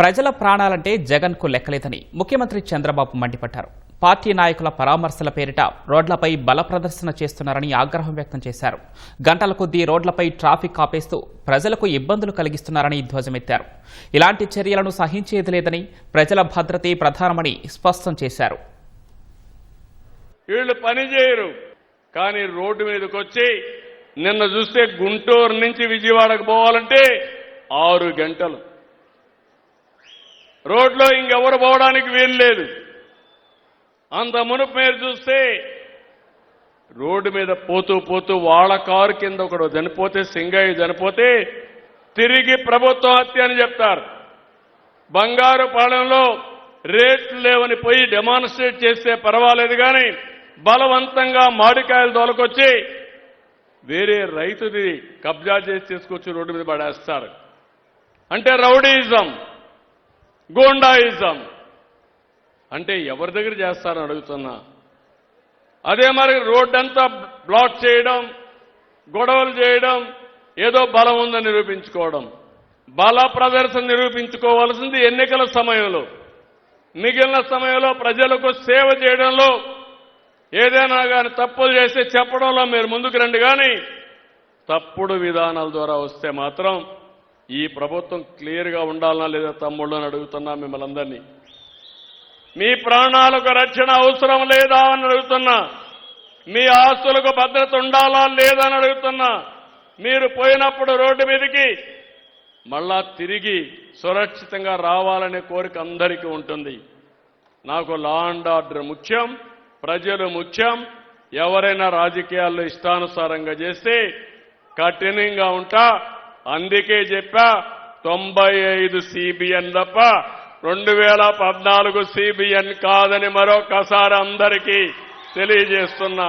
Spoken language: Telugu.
ప్రజల ప్రాణాలంటే జగన్కు లెక్కలేదని ముఖ్యమంత్రి చంద్రబాబు మండిపడ్డారు. పార్టీ నాయకుల పరామర్శల పేరిట రోడ్లపై బల ప్రదర్శన చేస్తున్నారని ఆగ్రహం వ్యక్తం చేశారు. గంటల కొద్దీ రోడ్లపై ట్రాఫిక్ ఆపేస్తూ ప్రజలకు ఇబ్బందులు కలిగిస్తున్నారని ధ్వజమెత్తారు. ఇలాంటి చర్యలను సహించేది లేదని, ప్రజల భద్రతే ప్రధానమని స్పష్టం చేశారు. వీళ్ళు పని చేయరు, కానీ రోడ్డు మీదకి వచ్చి నిన్న చూస్తే గుంటూరు నుంచి విజయవాడకు పోవాలంటే 6 గంటలు రోడ్లో ఇంకెవరు పోవడానికి వీలు లేదు. అంత మునుపు మీరు చూస్తే రోడ్డు మీద పోతూ పోతూ వాళ్ళ కారు కింద ఒకడు చనిపోతే, సింగయ్య చనిపోతే తిరిగి ప్రభుత్వ హత్య అని చెప్తారు. బంగారుపాలెంలో రేట్లు లేవని పోయి డెమాన్స్ట్రేట్ చేస్తే పర్వాలేదు, కానీ బలవంతంగా మామిడికాయలు తోలుకొచ్చి వేరే రైతుది కబ్జా చేసి తీసుకొచ్చి రోడ్డు మీద పడేస్తారు. అంటే రౌడీయిజం, గూండాయిజం. అంటే ఎవరి దగ్గర చేస్తారని అడుగుతున్నా. అదే మరి రోడ్డంతా బ్లాక్ చేయడం, గొడవలు చేయడం, ఏదో బలం ఉందని నిరూపించుకోవడం. బల ప్రదర్శన నిరూపించుకోవాల్సింది ఎన్నికల సమయంలో. మిగిలిన సమయంలో ప్రజలకు సేవ చేయడంలో ఏదైనా కానీ తప్పులు చేస్తే చెప్పడంలో మీరు ముందుకు రండి, కానీ తప్పుడు విధానాల ద్వారా వస్తే మాత్రం ఈ ప్రభుత్వం క్లియర్గా ఉండాలనా లేదా తమ్ముళ్ళు అని అడుగుతున్నా మిమ్మల్ని అందరినీ. మీ ప్రాణాలకు రక్షణ అవసరం లేదా అని అడుగుతున్నా. మీ ఆస్తులకు భద్రత ఉండాలా లేదా అని అడుగుతున్నా. మీరు పోయినప్పుడు రోడ్డు మీదకి మళ్ళా తిరిగి సురక్షితంగా రావాలనే కోరిక అందరికీ ఉంటుంది. నాకు లా అండ్ ఆర్డర్ ముఖ్యం, ప్రజలు ముఖ్యం. ఎవరైనా రాజకీయాల్లో ఇష్టానుసారంగా చేస్తే కఠినంగా ఉంటా. అందుకే చెప్పా 95 సిబిఎన్ తప్ప 2014 సిబిఎన్ కాదని మరొకసారి అందరికీ తెలియజేస్తున్నా.